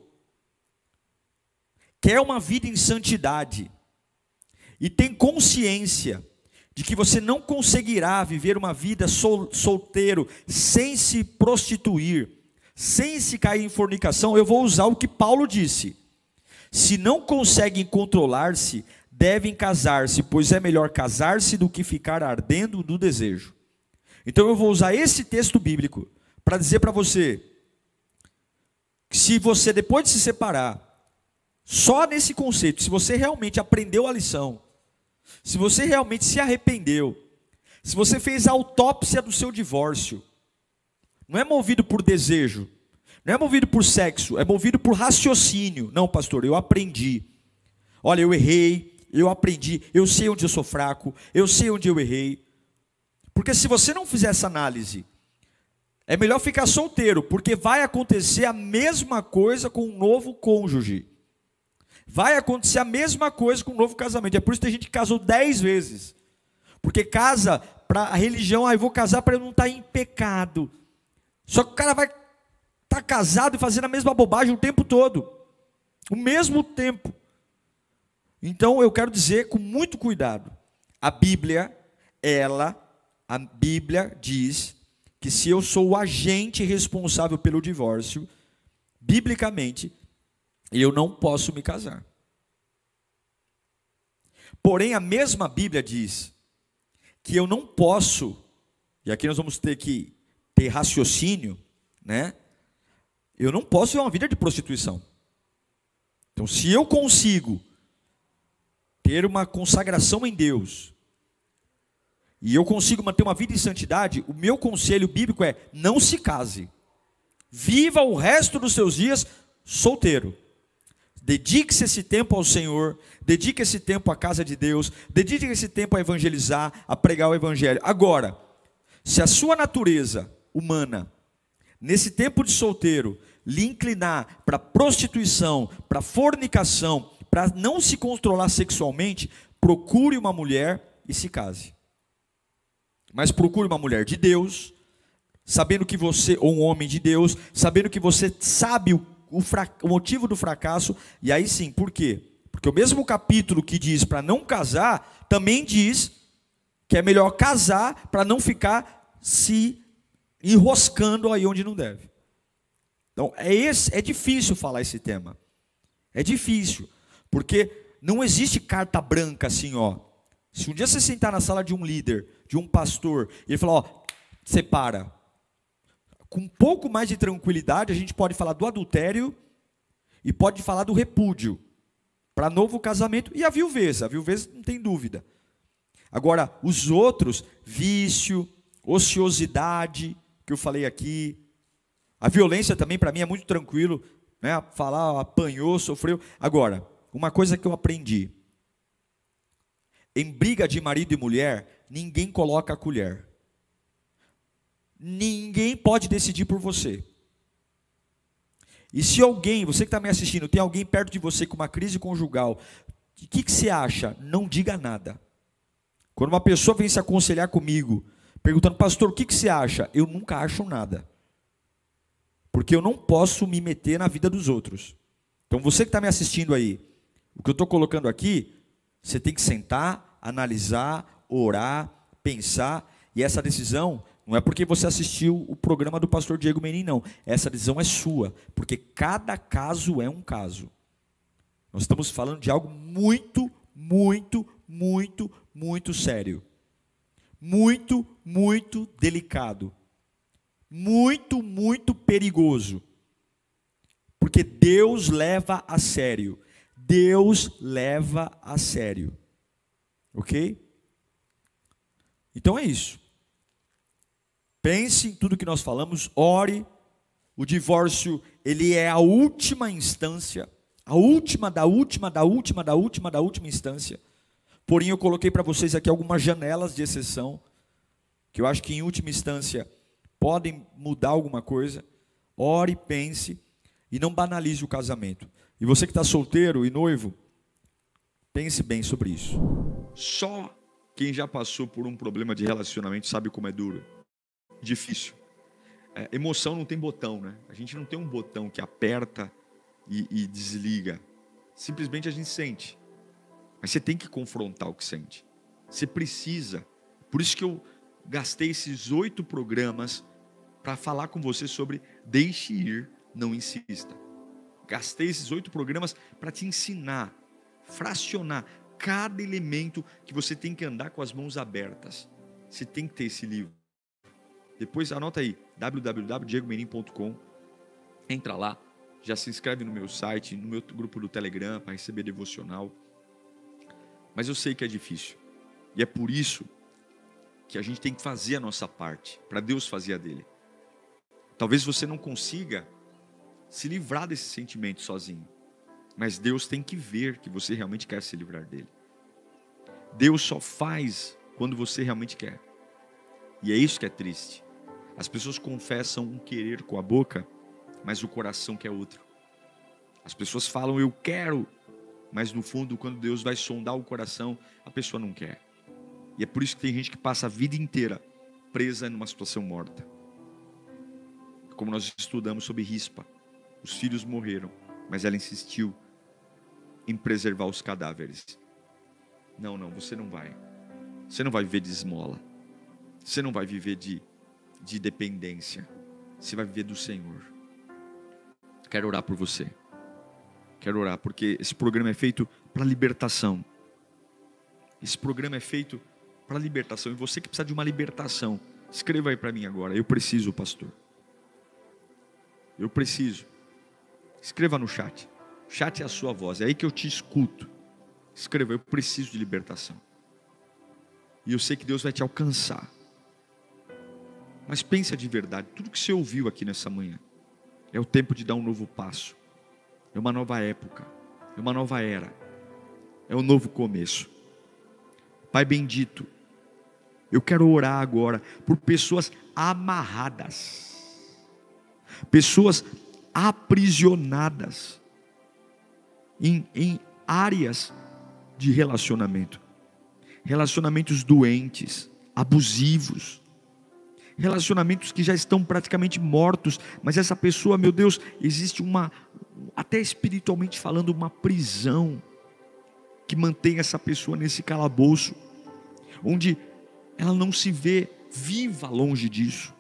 quer uma vida em santidade, e tem consciência de que você não conseguirá viver uma vida solteiro, sem se prostituir, sem se cair em fornicação, eu vou usar o que Paulo disse: se não conseguem controlar-se, devem casar-se, pois é melhor casar-se do que ficar ardendo do desejo. Então eu vou usar esse texto bíblico para dizer para você que se você, depois de se separar, só nesse conceito, se você realmente aprendeu a lição, se você realmente se arrependeu, se você fez a autópsia do seu divórcio, não é movido por desejo, não é movido por sexo, é movido por raciocínio. Não, pastor, eu aprendi. Olha, eu errei, eu aprendi, eu sei onde eu sou fraco, eu sei onde eu errei. Porque se você não fizer essa análise, é melhor ficar solteiro, porque vai acontecer a mesma coisa com um novo cônjuge. Vai acontecer a mesma coisa com um novo casamento. É por isso que tem gente que casou 10 vezes. Porque casa para a religião, eu vou casar para eu não estar em pecado. Só que o cara vai estar casado e fazendo a mesma bobagem o tempo todo. O mesmo tempo. Então eu quero dizer com muito cuidado. A Bíblia diz que se eu sou o agente responsável pelo divórcio, biblicamente, eu não posso me casar. Porém, a mesma Bíblia diz que eu não posso, e aqui nós vamos ter que ter raciocínio, né? Eu não posso ter uma vida de prostituição. Então, se eu consigo ter uma consagração em Deus, e eu consigo manter uma vida em santidade, o meu conselho bíblico é: não se case. Viva o resto dos seus dias solteiro. Dedique-se esse tempo ao Senhor, dedique esse tempo à casa de Deus, dedique esse tempo a evangelizar, a pregar o evangelho. Agora, se a sua natureza humana, nesse tempo de solteiro, lhe inclinar para prostituição, para fornicação, para não se controlar sexualmente, procure uma mulher e se case. Mas procure uma mulher de Deus, sabendo que você, ou um homem de Deus, sabendo que você sabe o motivo do fracasso. E aí sim, por quê? Porque o mesmo capítulo que diz para não casar, também diz que é melhor casar para não ficar se enroscando aí onde não deve. Então, é difícil falar esse tema. É difícil, porque não existe carta branca assim, ó. Se um dia você sentar na sala de um líder, de um pastor, e ele falar, ó, separa. Com um pouco mais de tranquilidade, a gente pode falar do adultério e pode falar do repúdio para novo casamento e a viuveza não tem dúvida. Agora, os outros, vício, ociosidade, que eu falei aqui, a violência também para mim é muito tranquilo, né? Falar, apanhou, sofreu. Agora, uma coisa que eu aprendi, em briga de marido e mulher, ninguém coloca a colher. Ninguém pode decidir por você. E se alguém, você que está me assistindo, tem alguém perto de você com uma crise conjugal, o que você acha? Não diga nada. Quando uma pessoa vem se aconselhar comigo, perguntando, pastor, o que você acha? Eu nunca acho nada. Porque eu não posso me meter na vida dos outros. Então você que está me assistindo aí, o que eu estou colocando aqui, você tem que sentar, analisar, orar, pensar, e essa decisão não é porque você assistiu o programa do pastor Diego Menin, não. Essa decisão é sua, porque cada caso é um caso. Nós estamos falando de algo muito, muito, muito, muito sério. Muito, muito delicado. Muito, muito perigoso. Porque Deus leva a sério. Deus leva a sério. Ok? Então é isso. Pense em tudo que nós falamos, ore. O divórcio, ele é a última instância, a última da última, da última, da última, da última instância. Porém, eu coloquei para vocês aqui algumas janelas de exceção, que eu acho que em última instância podem mudar alguma coisa. Ore, pense e não banalize o casamento. E você que está solteiro e noivo, pense bem sobre isso. Só quem já passou por um problema de relacionamento sabe como é duro. Difícil. Emoção não tem botão, né? A gente não tem um botão que aperta e desliga. Simplesmente a gente sente. Mas você tem que confrontar o que sente. Você precisa. Por isso que eu gastei esses 8 programas para falar com você sobre deixe ir, não insista. Gastei esses 8 programas para te ensinar, fracionar cada elemento que você tem que andar com as mãos abertas. Você tem que ter esse livro. Depois anota aí, www.diegomenin.com. Entra lá, já se inscreve no meu site, no meu grupo do Telegram para receber devocional. Mas eu sei que é difícil. E é por isso que a gente tem que fazer a nossa parte, para Deus fazer a dele. Talvez você não consiga se livrar desse sentimento sozinho. Mas Deus tem que ver que você realmente quer se livrar dele. Deus só faz quando você realmente quer. E é isso que é triste. As pessoas confessam um querer com a boca, mas o coração quer outro. As pessoas falam eu quero, mas no fundo quando Deus vai sondar o coração, a pessoa não quer. E é por isso que tem gente que passa a vida inteira presa numa situação morta. Como nós estudamos sobre Rispa, os filhos morreram, mas ela insistiu em preservar os cadáveres. Não, você não vai. Você não vai viver de esmola. Você não vai viver de dependência. Você vai viver do Senhor. Quero orar por você. Quero orar porque esse programa é feito para libertação. Esse programa é feito para libertação. E você que precisa de uma libertação, escreva aí para mim agora. Eu preciso, pastor. Eu preciso. Escreva no chat. O chat é a sua voz. É aí que eu te escuto. Escreva, eu preciso de libertação. E eu sei que Deus vai te alcançar. Mas pensa de verdade, tudo que você ouviu aqui nessa manhã, é o tempo de dar um novo passo. É uma nova época. É uma nova era. É um novo começo. Pai bendito, eu quero orar agora por pessoas amarradas. Pessoas aprisionadas em áreas de relacionamento. relacionamentos doentes, abusivos, relacionamentos que já estão praticamente mortos, mas essa pessoa, meu Deus, existe até espiritualmente falando, uma prisão que mantém essa pessoa nesse calabouço, onde ela não se vê viva longe disso,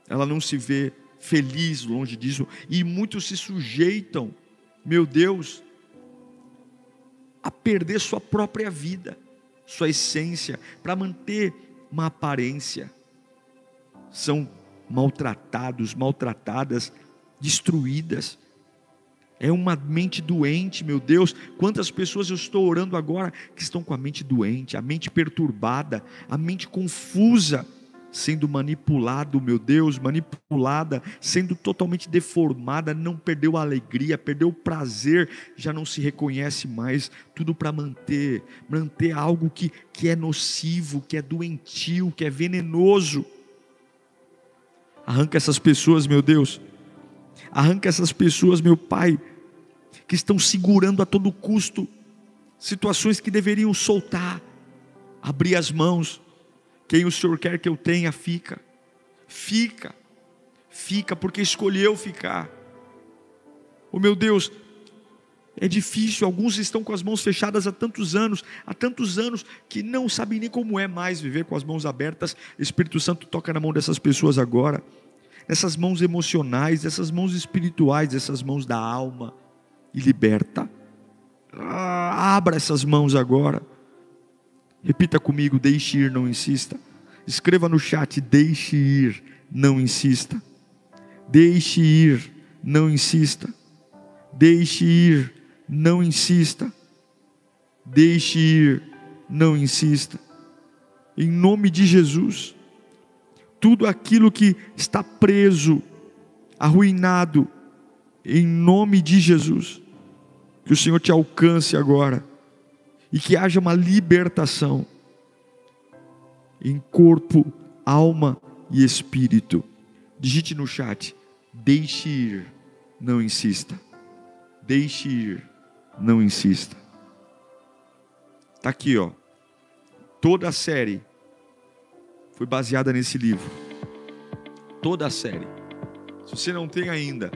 ela não se vê feliz longe disso, e muitos se sujeitam, meu Deus, a perder sua própria vida, sua essência, para manter uma aparência. São maltratados, maltratadas, destruídas. É uma mente doente, meu Deus. Quantas pessoas eu estou orando agora que estão com a mente doente, a mente perturbada, a mente confusa, sendo manipulado, meu Deus, manipulada, sendo totalmente deformada, não perdeu a alegria, perdeu o prazer, já não se reconhece mais, tudo para manter algo que é nocivo, que é doentio, que é venenoso. Arranca essas pessoas, meu Deus, arranca essas pessoas, meu Pai, que estão segurando a todo custo situações que deveriam soltar, abrir as mãos. Quem o Senhor quer que eu tenha, fica, porque escolheu ficar. Oh meu Deus, é difícil, alguns estão com as mãos fechadas há tantos anos, que não sabem nem como é mais viver com as mãos abertas. Espírito Santo, toca na mão dessas pessoas agora, nessas mãos emocionais, dessas mãos espirituais, dessas mãos da alma, e liberta. Abra essas mãos agora. Repita comigo: deixe ir, não insista. Escreva no chat: deixe ir, não insista. Deixe ir, não insista. Deixe ir, não insista. Deixe ir, não insista. Em nome de Jesus, tudo aquilo que está preso, arruinado, em nome de Jesus, que o Senhor te alcance agora, e que haja uma libertação em corpo, alma e espírito. Digite no chat: deixe ir, não insista. Deixe ir, não insista. Está aqui, ó. Toda a série foi baseada nesse livro. Toda a série. Se você não tem ainda,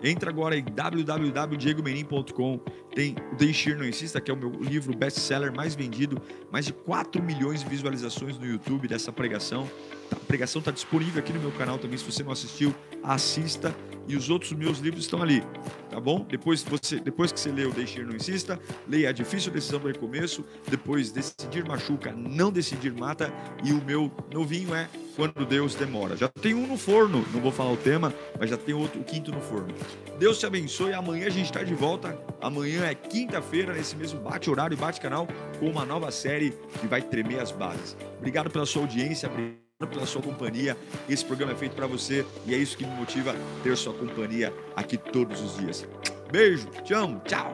entra agora em www.diegomenin.com. Tem o Deixe Ir, Não Insista, que é o meu livro best-seller mais vendido. Mais de 4 milhões de visualizações no YouTube dessa pregação. A pregação está disponível aqui no meu canal também. Se você não assistiu, assista. E os outros meus livros estão ali, tá bom? Depois que você lê o Deixe Ir, Não Insista, leia A Difícil Decisão do Recomeço. Depois, Decidir Machuca, Não Decidir Mata. E o meu novinho é Quando Deus Demora. Já tem um no forno, não vou falar o tema, mas já tem outro, o quinto no forno. Deus te abençoe. Amanhã a gente está de volta. Amanhã é quinta-feira, nesse mesmo bate-horário e bate-canal, com uma nova série que vai tremer as bases. Obrigado pela sua audiência, obrigado pela sua companhia. Esse programa é feito para você e é isso que me motiva a ter sua companhia aqui todos os dias. Beijo, te amo, tchau.